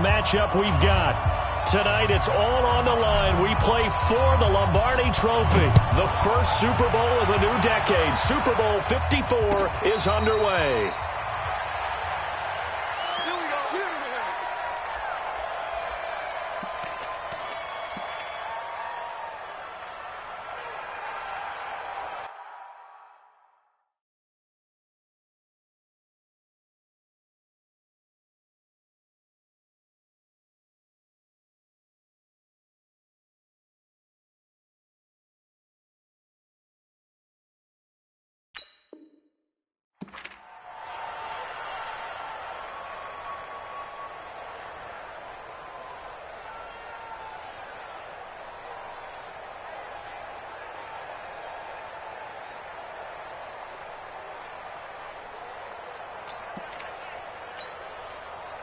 matchup we've got. Tonight, it's all on the line. We play for the Lombardi Trophy. The first Super Bowl of the new decade. Super Bowl 54 is underway.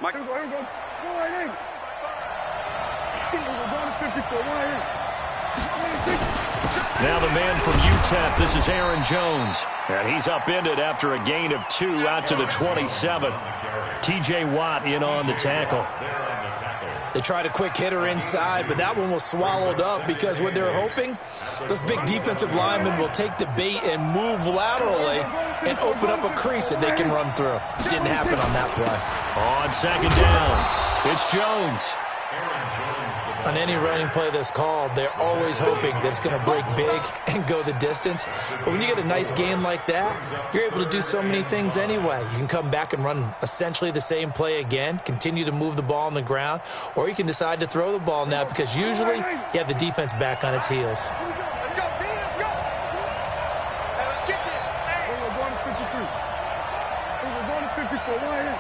Michael, go right in. Now the man from UTEP, this is Aaron Jones. And he's upended after a gain of 2 out to the 27. T.J. Watt in on the tackle. They tried a quick hitter inside, but that one was swallowed up because what they're hoping, those big defensive linemen will take the bait and move laterally and open up a crease that they can run through. Didn't happen on that play. On second down, it's Jones. On any running play that's called, they're always hoping that it's going to break big and go the distance. But when you get a nice game like that, you're able to do so many things anyway. You can come back and run essentially the same play again, continue to move the ball on the ground, or you can decide to throw the ball now because usually you have the defense back on its heels. Let's go, B, let's go. Hey, let's get this. Hey. We're going to 53. We're going to 54. Why here?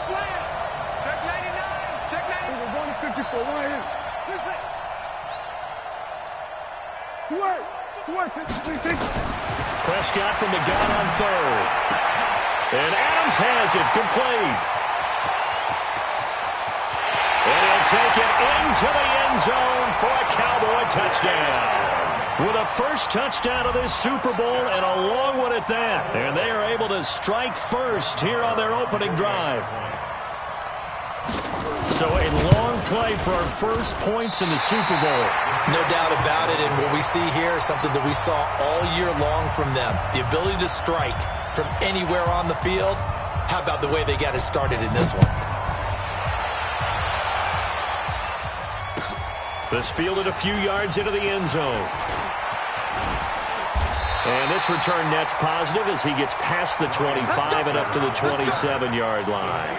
Slam. Check 99. Check 99. We're going to 54. Why here? Sweat. Prescott from the gun on third. And Adams has it complete. And he'll take it into the end zone for a Cowboy touchdown. With a first touchdown of this Super Bowl and a long one at that. And they are able to strike first here on their opening drive. So a long play for our first points in the Super Bowl. No doubt about it, and what we see here is something that we saw all year long from them. The ability to strike from anywhere on the field. How about the way they got it started in this one? This fielded a few yards into the end zone. And this return net's positive as he gets past the 25 and up to the 27-yard line.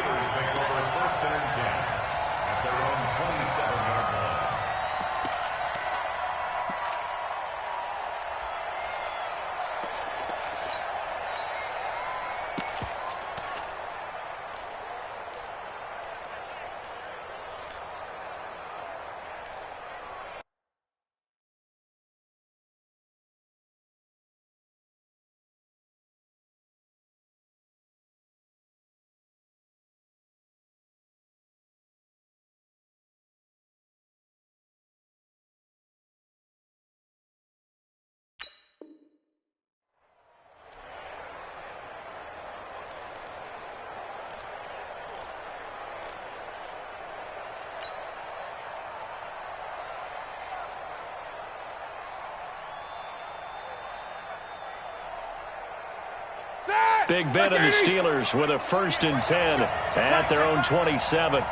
Big Ben and the Steelers with a 1st and 10 at their own 27.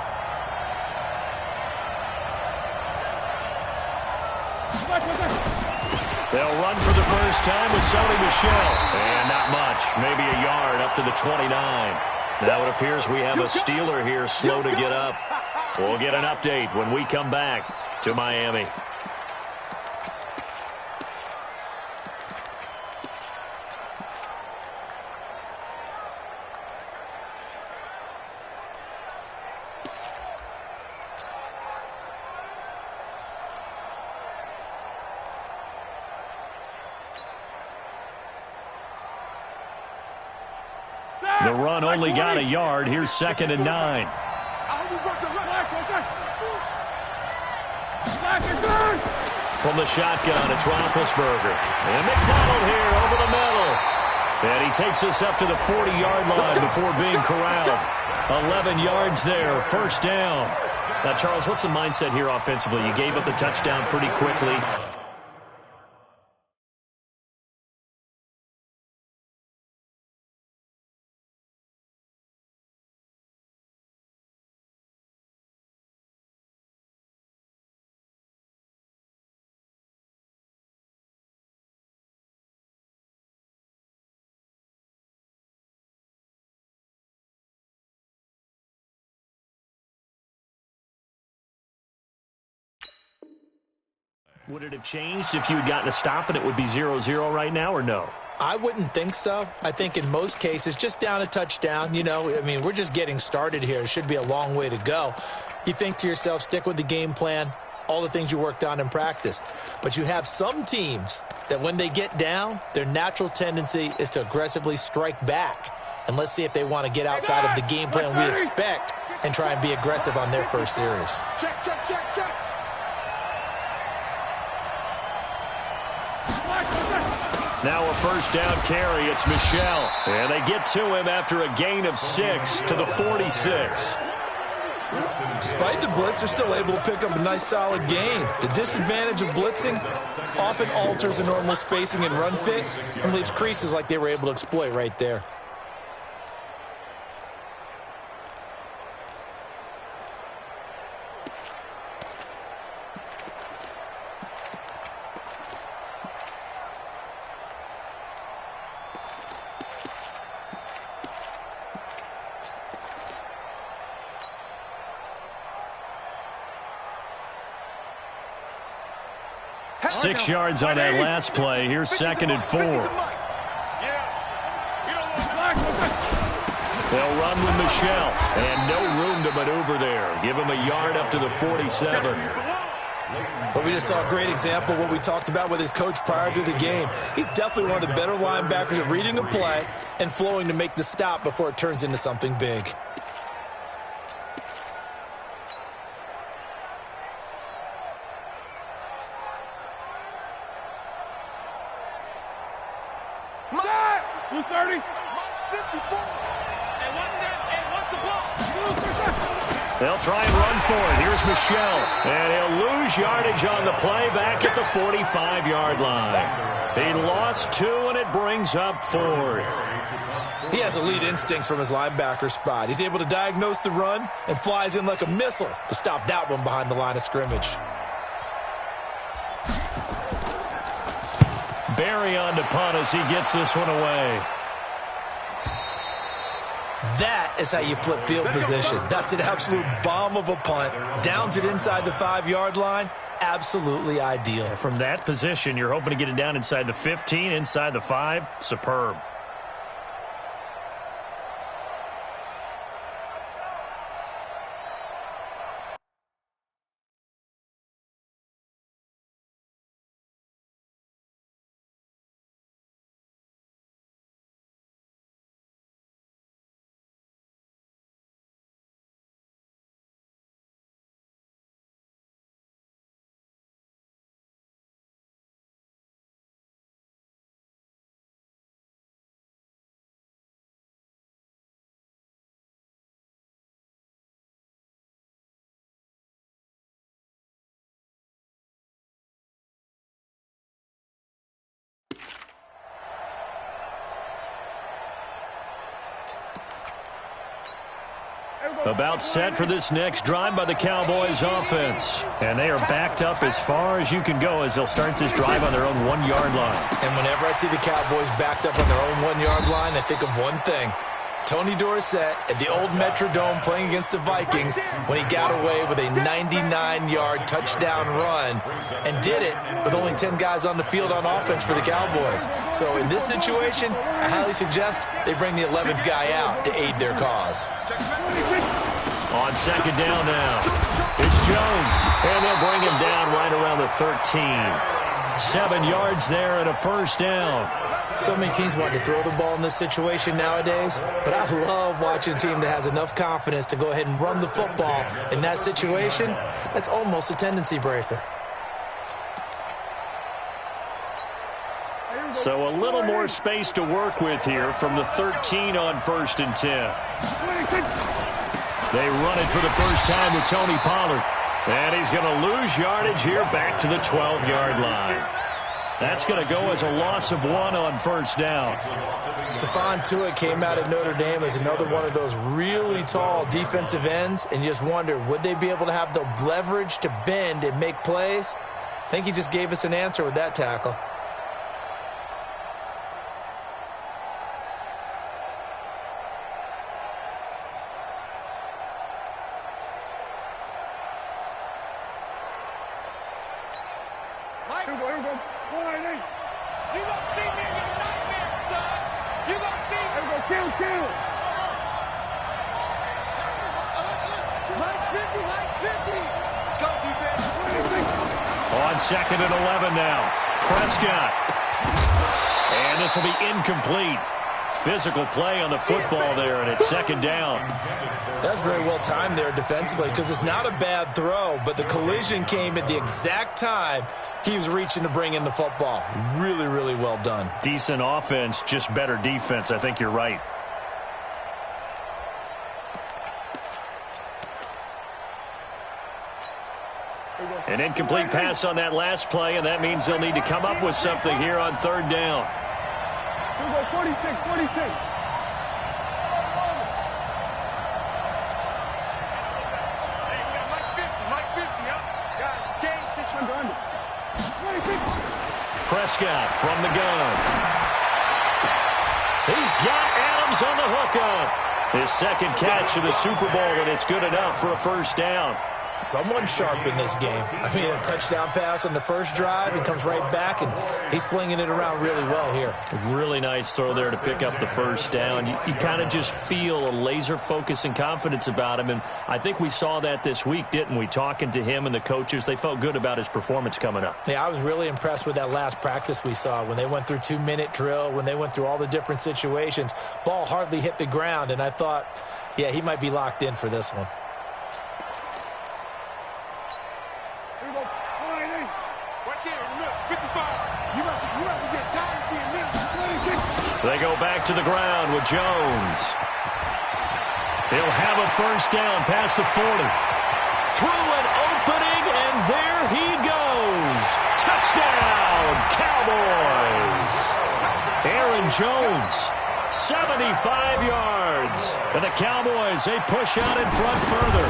They'll run for the first time with Sony Michel. And not much, maybe a yard up to the 29. Now it appears we have a Steeler here slow to get up. We'll get an update when we come back to Miami. The run only got a yard. Here's 2nd and 9. From the shotgun, it's Roethlisberger. And McDonald here over the middle. And he takes us up to the 40-yard line before being corralled. 11 yards there, first down. Now, Charles, what's the mindset here offensively? You gave up the touchdown pretty quickly. Would it have changed if you had gotten a stop and it would be 0-0 right now, or no? I wouldn't think so. I think in most cases, just down a touchdown, you know, I mean, we're just getting started here. It should be a long way to go. You think to yourself, stick with the game plan, all the things you worked on in practice. But you have some teams that when they get down, their natural tendency is to aggressively strike back. And let's see if they want to get outside of the game plan we expect and try and be aggressive on their first series. Check, check, check, check. Now a first down carry. It's Michel. And they get to him after a gain of 6 to the 46. Despite the blitz, they're still able to pick up a nice solid gain. The disadvantage of blitzing often alters the normal spacing and run fits and leaves creases like they were able to exploit right there. Six yards on that last play. Here's 2nd and 4. They'll run with Michel. And no room to maneuver there. Give him a yard up to the 47. Well, we just saw a great example of what we talked about with his coach prior to the game. He's definitely one of the better linebackers at reading a play and flowing to make the stop before it turns into something big. They'll try and run for it. Here's Michel. And he'll lose yardage on the play back at the 45-yard line. He lost 2, and it brings up 4th. He has elite instincts from his linebacker spot. He's able to diagnose the run and flies in like a missile to stop that one behind the line of scrimmage. Barry on to punt as he gets this one away. That is how you flip field position. That's an absolute bomb of a punt. Downs it inside the 5-yard line. Absolutely ideal. From that position, you're hoping to get it down inside the 15, inside the 5. Superb. About set for this next drive by the Cowboys offense. And they are backed up as far as you can go as they'll start this drive on their own 1-yard line. And whenever I see the Cowboys backed up on their own 1-yard line, I think of one thing. Tony Dorsett at the old Metrodome playing against the Vikings when he got away with a 99-yard touchdown run and did it with only 10 guys on the field on offense for the Cowboys. So in this situation, I highly suggest they bring the 11th guy out to aid their cause. On 2nd down now, it's Jones, and they'll bring him down right around the 13. 7 yards there and a first down. So many teams want to throw the ball in this situation nowadays, but I love watching a team that has enough confidence to go ahead and run the football in that situation. That's almost a tendency breaker. So a little more space to work with here from the 13 on 1st and 10. They run it for the first time with Tony Pollard. And he's going to lose yardage here back to the 12-yard line. That's going to go as a loss of 1 on 1st down. Stephon Tuitt came out of Notre Dame as another one of those really tall defensive ends, and you just wonder, would they be able to have the leverage to bend and make plays? I think he just gave us an answer with that tackle. On 2nd and 11 now. Prescott. And this will be incomplete. Physical play on the football there, and it's 2nd down. That's very well timed there defensively because it's not a bad throw, but the collision came at the exact time he was reaching to bring in the football. Really, really well done. Decent offense, just better defense. I think you're right. An incomplete pass on that last play, and that means they'll need to come up with something here on 3rd down. 46. Prescott from the gun. He's got Adams on the hookup. His 2nd catch of the Super Bowl, and it's good enough for a 1st down. Someone sharp in this game. I mean, a touchdown pass on the first drive and comes right back, and he's flinging it around really well here. Really nice throw there to pick up the 1st down. You kind of just feel a laser focus and confidence about him, and I think we saw that this week, didn't we? Talking to him and the coaches, they felt good about his performance coming up. Yeah, I was really impressed with that last practice we saw when they went through 2-minute drill, when they went through all the different situations. Ball hardly hit the ground, and I thought, yeah, he might be locked in for this one. They go back to the ground with Jones. He'll have a 1st down past the 40. Through an opening, and there he goes. Touchdown, Cowboys. Aaron Jones, 75 yards. And the Cowboys, they push out in front further.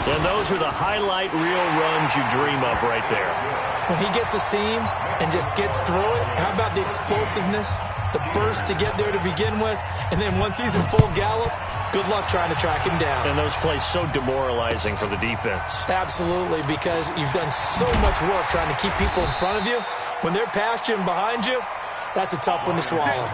And those are the highlight reel runs you dream of right there. When he gets a seam and just gets through it, how about the explosiveness, the burst to get there to begin with, and then once he's in full gallop, good luck trying to track him down. And those plays so demoralizing for the defense. Absolutely, because you've done so much work trying to keep people in front of you. When they're past you and behind you, that's a tough one to swallow.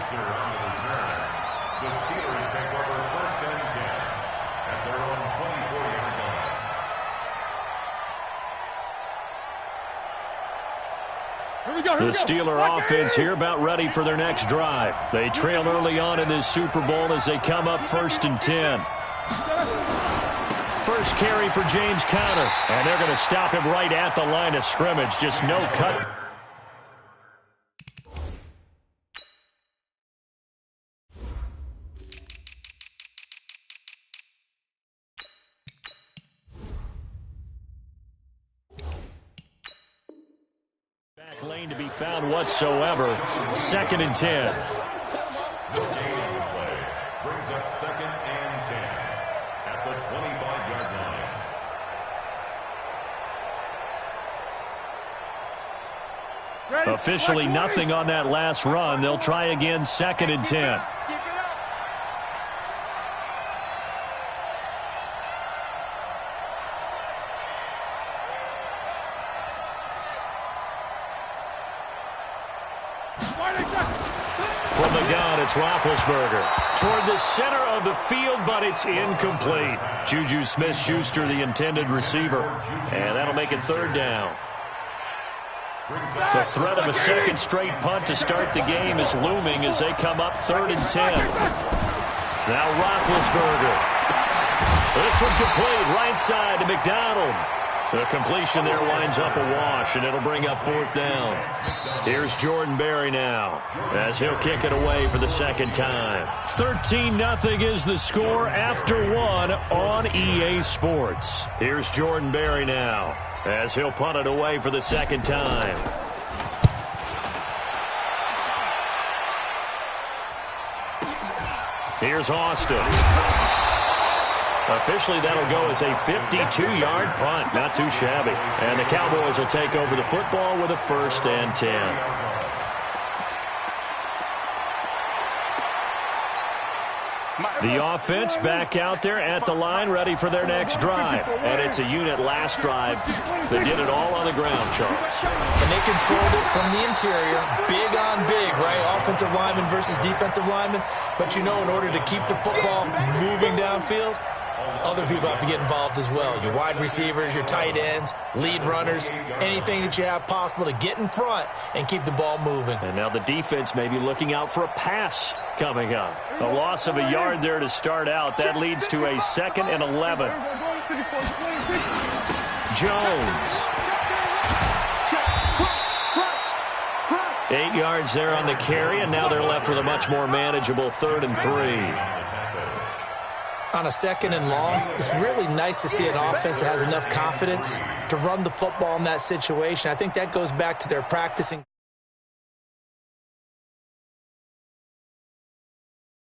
The Steeler offense here about ready for their next drive. They trail early on in this Super Bowl as they come up 1st and 10. First carry for James Conner, and they're going to stop him right at the line of scrimmage. Just no cut. Lane to be found whatsoever. 2nd and 10. This game play brings up 2nd and 10 at the 25-yard line. Officially nothing on that last run. They'll try again 2nd and 10. From the gun, it's Roethlisberger. Toward the center of the field, but it's incomplete. Juju Smith-Schuster, the intended receiver. And that'll make it 3rd down. The threat of a 2nd straight punt to start the game is looming as they come up 3rd and 10. Now Roethlisberger. This one complete, right side to McDonald. The completion there winds up a wash, and it'll bring up 4th down. Here's Jordan Berry now, as he'll kick it away for the second time. 13-0 is the score after 1 on EA Sports. Here's Jordan Berry now, as he'll punt it away for the second time. Here's Austin. Officially, that'll go as a 52-yard punt. Not too shabby. And the Cowboys will take over the football with a 1st and 10. The offense back out there at the line, ready for their next drive. And it's a unit last drive that did it all on the ground, Charles. And they controlled it from the interior, big on big, right? Offensive lineman versus defensive lineman. But you know, in order to keep the football moving downfield, other people have to get involved as well. Your wide receivers, your tight ends, lead runners, anything that you have possible to get in front and keep the ball moving. And now the defense may be looking out for a pass coming up. A loss of a yard there to start out. That leads to a 2nd and 11. Jones. 8 yards there on the carry, and now they're left with a much more manageable 3rd and 3. On a 2nd and long, it's really nice to see an offense that has enough confidence to run the football in that situation. I think that goes back to their practicing.